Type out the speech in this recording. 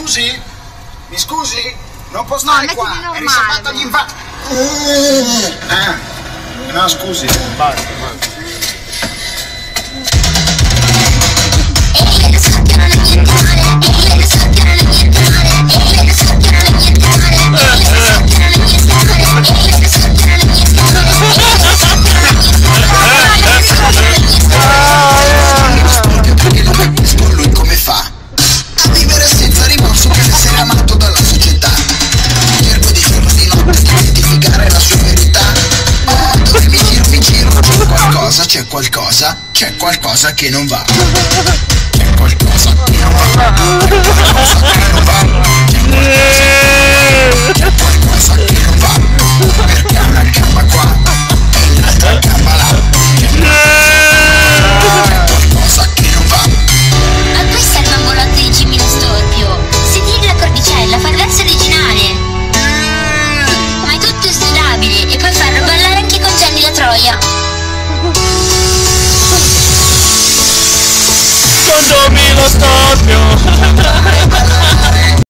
scusi? Mi scusi? Non può stare qua, è riservato agli infatti. No, scusi. Basta. Lui come fa a vivere senza rimorso per essere amato dalla società? Cerco di giorno di notte di identificare la sua verità. Dove mi giro, c'è qualcosa che non va. C'è qualcosa che non va. C'è qualcosa che non va. Perché ha una gamba qua e l'altra gamba là. C'è qualcosa che non va. A cui serve un bolotto di Jimmy lo storpio? Se tiri la cordicella fa il verso originale. Ma è tutto studiabile e puoi farlo ballare anche con Gianni la Troia. Con Jimmy lo storpio.